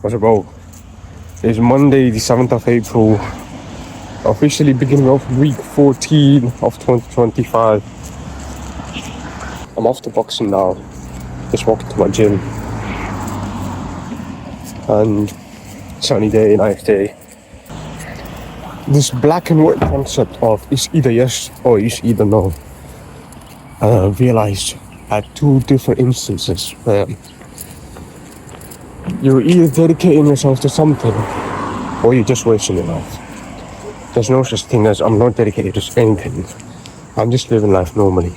What's about? It's Monday, the 7th of April, officially beginning of week 14 of 2025. I'm off to boxing now, just walking to my gym. And sunny day, nice day. This black and white concept of it's either yes or it's either no. I realized at two different instances where you're either dedicating yourself to something or you're just wasting your life. There's no such thing as I'm not dedicated to anything. I'm just living life normally.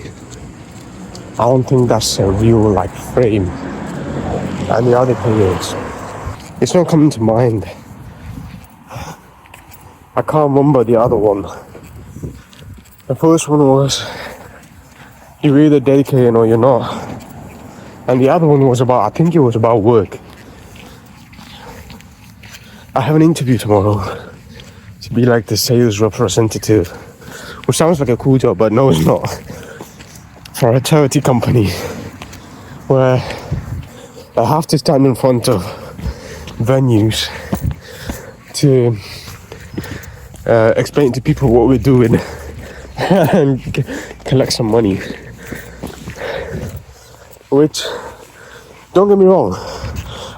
I don't think that's a real like frame. And the other thing is, it's not coming to mind. I can't remember the other one. The first one was you're either dedicated or you're not. And the other one was about, I think it was about work. I have an interview tomorrow to be like the sales representative, which sounds like a cool job, but no, it's not. For a charity company where I have to stand in front of venues to explain to people what we're doing and collect some money. Which, don't get me wrong,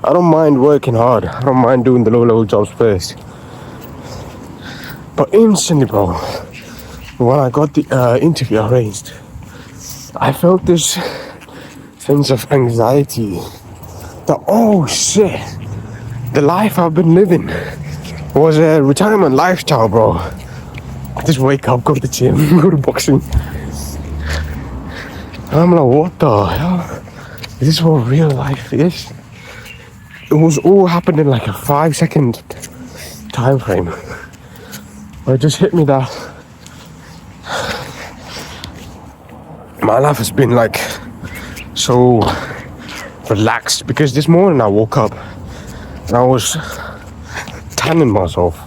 I don't mind working hard. I don't mind doing the low-level jobs first. But instantly, bro, when I got the interview arranged, I felt this sense of anxiety that, oh shit, the life I've been living was a retirement lifestyle, bro. I just wake up, go to the gym, go to boxing. And I'm like, what the hell? Is this what real life is? It was all happened in like a 5-second time frame. Where it just hit me that my life has been like so relaxed, because this morning I woke up and I was tanning myself,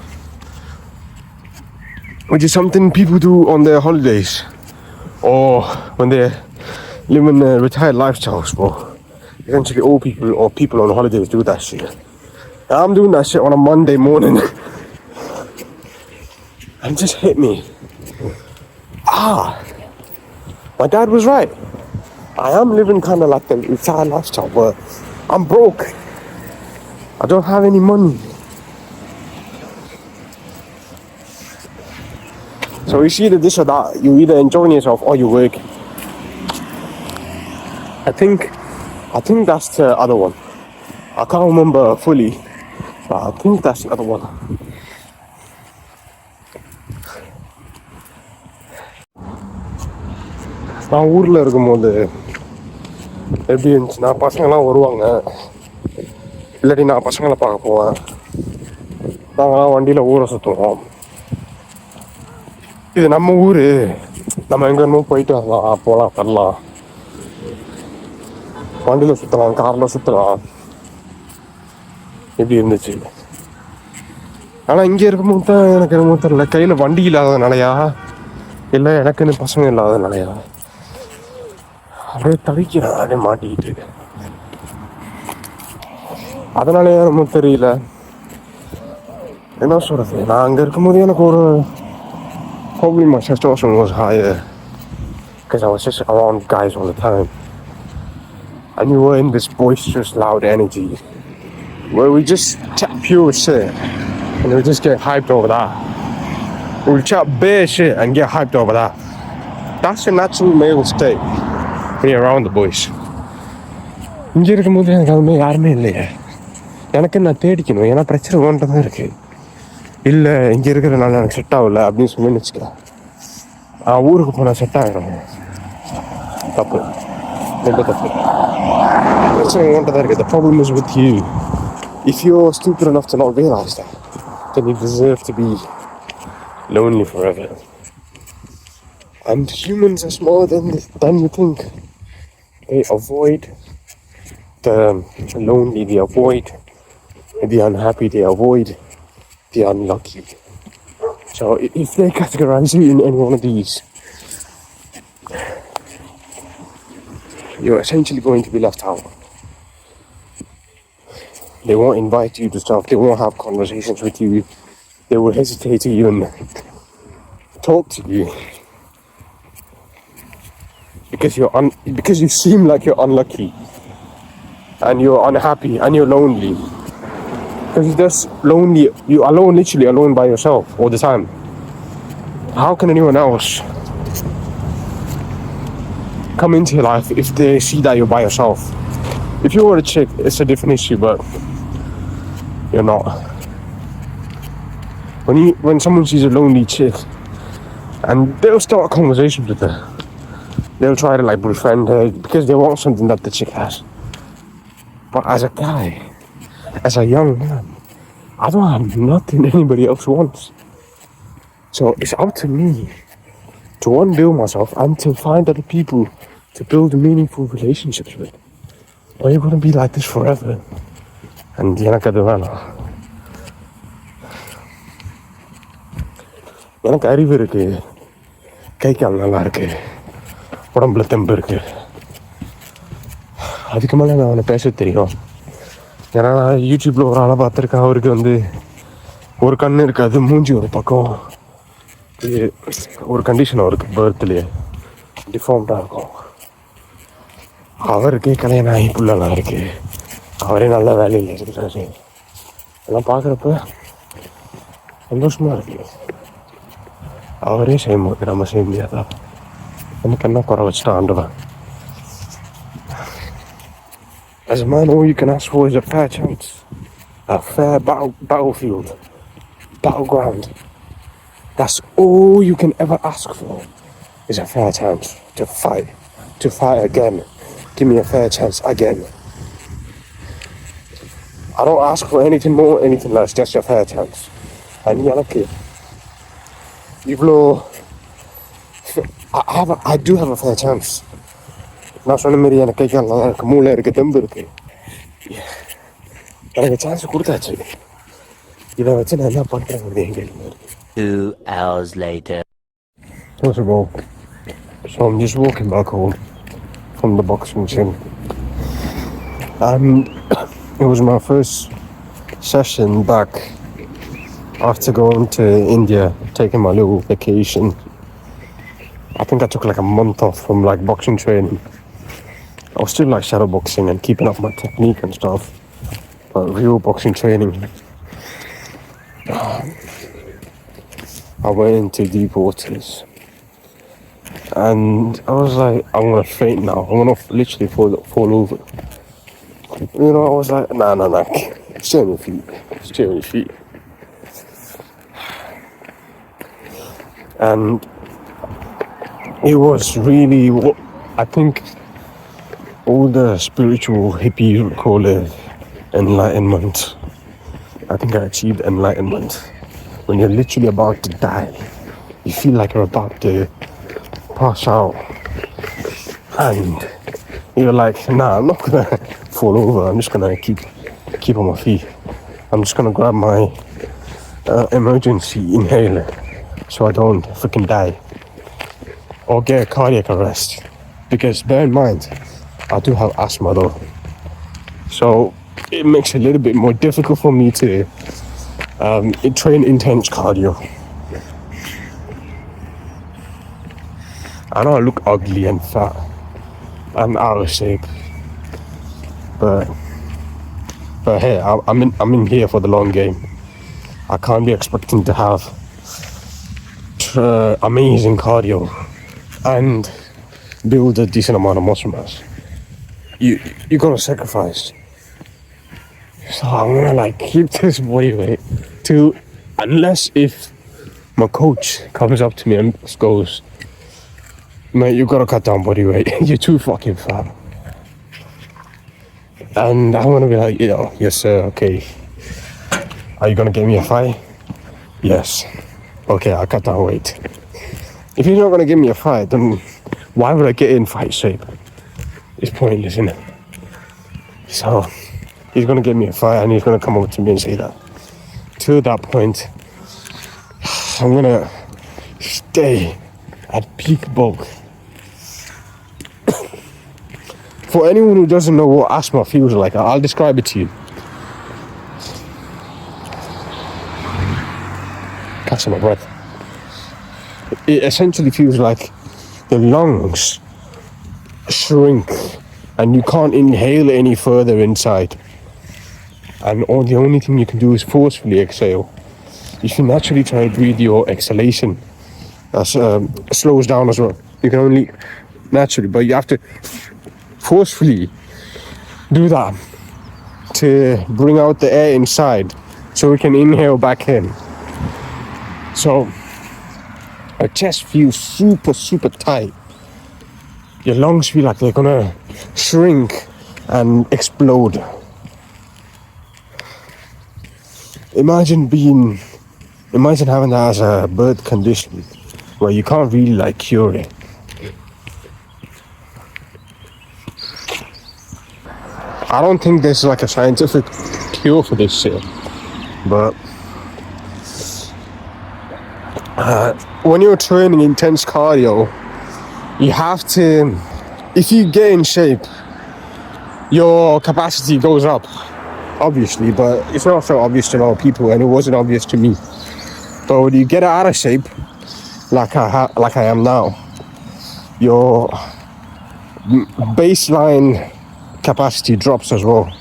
which is something people do on their holidays or when they're living retired lifestyles, bro. Eventually all people or people on holidays do that shit. And I'm doing that shit on a Monday morning. And it just hit me. My dad was right. I am living kind of like the retired lifestyle, but I'm broke. I don't have any money. So it's either this or that. You're either enjoying yourself or you work. I think that's the other one. I can't remember fully, but I think that's the other one. நான் ஊரில் இருக்கும்போது எப்படி இருந்துச்சுன்னா, பசங்கள்லாம் வருவாங்க, இல்லாட்டி நான் பசங்களை பார்க்க போவேன். நாங்கள்லாம் வண்டியில் ஊரை சுற்றுவோம். இது நம்ம ஊர், நம்ம எங்கே இன்னும் போயிட்டு வரலாம், போகலாம், வரலாம், வண்டியில் சுற்றலாம், காரில் சுற்றலாம், இப்படி இருந்துச்சு. ஆனால் இங்கே இருக்கும்போது தான் எனக்கு என்னமோ தெரியல, கையில் வண்டி இல்லாததுனாலையா இல்லை எனக்குன்னு பசங்க இல்லாததுனாலையா அப்படியே தவிக்கிறேன், அப்படியே மாட்டிக்கிட்டு. அதனாலயே என்னமோ தெரியல, என்ன சொல்கிறது, நான் அங்கே இருக்கும்போது எனக்கு ஒரு probably my testosterone was higher because I was just around guys all the time. And we were in this boisterous, loud energy where we just chat pure shit and we just get hyped over that. We chat bare shit and get hyped over that. That's a natural male state when you're around the boys. இங்கே இருக்கும்போது எனக்கு அதுமாதிரி யாருமே இல்லையே. எனக்கு நான் தேடிக்கணும், ஏன்னா பிரச்சனை ஒன்றை தான் இருக்குது. இல்லை இங்கே இருக்கிறதுனால எனக்கு செட் ஆகலை அப்படின்னு சொல்லி வச்சுக்கலாம். ஊருக்கு போனால் செட் ஆகிடும். தப்பு, ரொம்ப தப்பு. பிரச்சனை ஒன்றை தான் இருக்குது. The problem is with you. If you're stupid enough to not realize that, then you deserve to be lonely forever. And humans are smaller than you think. They avoid the lonely, they avoid the unhappy, they avoid the unlucky. So if they categorize you in any one of these, you're essentially going to be left out. They won't invite you to stuff. They won't have conversations with you. They will hesitate to even talk to you because because you seem like you're unlucky and you're unhappy and you're lonely. Because you're just lonely. You're alone, literally alone by yourself all the time. How can anyone else come into your life if they see that you're by yourself? If you were a chick, it's a different issue, but you're not. When someone sees a lonely chick and they'll start conversations with her, they'll try to like befriend her because they want something that the chick has. But as a guy, as a young man, I don't have nothing anybody else wants. So it's up to me to unbuild myself and to find other people to build meaningful relationships with. Or you're gonna be like this forever. And எனக்கு அது வேணாம். எனக்கு அறிவு இருக்கு, கை கால் நல்லா இருக்கு, உடம்புல தெம்பு இருக்கு. அதுக்கு மேலே நான் அவனை பேச தெரியும். ஏன்னா நான் யூடியூப்ல ஒரு ஆளை பார்த்துருக்கேன். அவருக்கு வந்து ஒரு கண்ணு இருக்காது, மூஞ்சி ஒரு பக்கம், ஒரு கண்டிஷன் அவருக்கு பர்த்லேயே டிஃபார்ம்டாக இருக்கும். அவருக்கே கல்யாணம் ஆகி புள்ளலாம் இருக்கு, அவரே நல்ல வேலையில் இருக்கிறாரு. அதெல்லாம் பார்க்குறப்ப சந்தோஷமாக இருக்கு. அவரே செய்யும்போது நம்ம செய்ய முடியாதா? நமக்கு என்ன குறை வச்சுட்டா ஆண்டவன்? As a man, all you can ask for is a fair chance, a fair battlefield, battleground. That's all you can ever ask for, is a fair chance to fight again. Give me a fair chance again. I don't ask for anything more, anything less, just a fair chance. And எனக்கு இவ்வளோ I do have a fair chance. நான் சொன்ன மாதிரி எனக்கு கை கால் நல்லா இருக்கு, மூளை இருக்கு, தெம்பு இருக்கு. எனக்கு சான்ஸ் கொடுத்தாச்சு. இதை வச்சு நான் என்ன பண்ணுறேங்கிறது என் கேள்வி இருக்கு. 2 hours later. First of all, so I'm just walking back home from the boxing gym. And it was my first session back after going to India, taking my little vacation. I think I took like a month off from like boxing training. I was still like shadow boxing and keeping up my technique and stuff, but real boxing training, I went into deep waters and I was like, I'm gonna faint now, I'm gonna literally fall over. You know, I was like, nah, stay on your feet. And it was really what I think all the spiritual hippies would call it enlightenment. I think I achieved enlightenment. When you're literally about to die, you feel like you're about to pass out, and you're like, nah, I'm not gonna fall over. I'm just gonna keep on my feet. I'm just gonna grab my emergency inhaler so I don't freaking die or get a cardiac arrest. Because bear in mind, I do have asthma though, so it makes it a little bit more difficult for me to train intense cardio. I know I look ugly and fat and out of shape, but hey, I'm in here for the long game. I can't be expecting to have amazing cardio and build a decent amount of muscle mass. You gotta sacrifice. So I'm gonna like keep this body weight to, unless if my coach comes up to me and goes, mate, you gotta cut down body weight, you're too fucking fat. And I'm gonna be like, yes sir, okay. Are you gonna give me a fight? Yes. Okay, I'll cut down weight. If you're not gonna give me a fight, then why would I get in fight shape? It's pointless, isn't it? So he's gonna give me a fight and he's gonna come over to me and say that. To that point, I'm gonna stay at peak bulk. For anyone who doesn't know what asthma feels like, I'll describe it to you. catching my breath. It essentially feels like the lungs shrink and you can't inhale any further inside. And the only thing you can do is forcefully exhale. If you naturally try to breathe, your exhalation slows down as well. You can only naturally, but you have to forcefully do that to bring out the air inside so we can inhale back in. So your chest feels super tight. Your lungs feel like they're gonna shrink and explode. Imagine having that as a birth condition where you can't really like cure it. I don't think there's like a scientific cure for this shit, but when you're training intense cardio, you have to, if you get in shape, your capacity goes up, obviously, but it's not so obvious to a lot of people, and it wasn't obvious to me. But when you get out of shape, like I am now, your baseline capacity drops as well.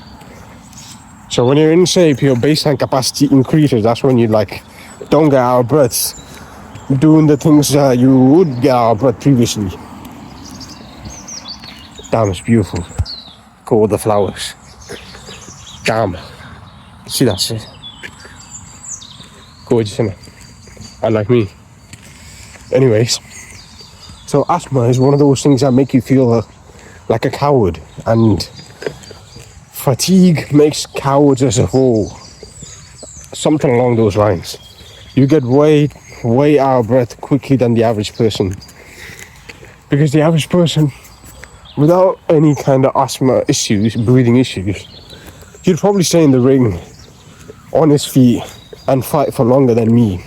So when you're in shape, your baseline capacity increases. That's when you like don't get out of breath doing the things that you would get out of breath previously. Damn, it's beautiful. Go with the flowers. Damn. See that shit? Gorgeous, isn't it? Unlike me. Anyways, so asthma is one of those things that make you feel like a coward, and fatigue makes cowards as a whole. Something along those lines. You get way out of breath quickly than the average person, because the average person without any kind of asthma issues, breathing issues, he'd probably stay in the ring on his feet and fight for longer than me.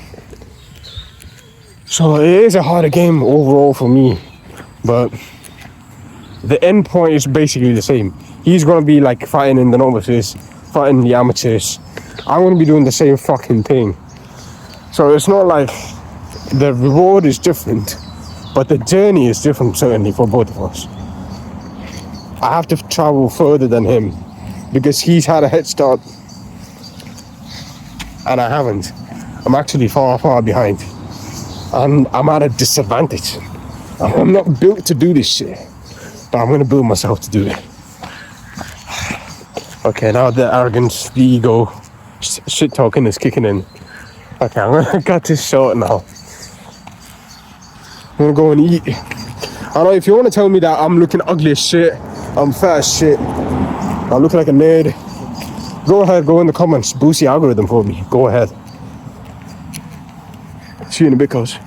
So it is a harder game overall for me, but the end point is basically the same. He's gonna be like fighting in the novices, fighting the amateurs. I'm gonna be doing the same fucking thing. So it's not like the reward is different, but the journey is different, certainly for both of us. I have to travel further than him because he's had a head start and I haven't. I'm actually far behind, and I'm at a disadvantage. I'm not built to do this shit, but I'm gonna build myself to do it. Okay, now the arrogance, the ego, shit talking is kicking in. Okay, I'm gonna cut this short now. I'm gonna go and eat. I don't know, if you want to tell me that I'm looking ugly as shit, I'm fat as shit, I look like a nerd, go ahead, go in the comments, boost the algorithm for me. Go ahead. See you in a bit, cuz.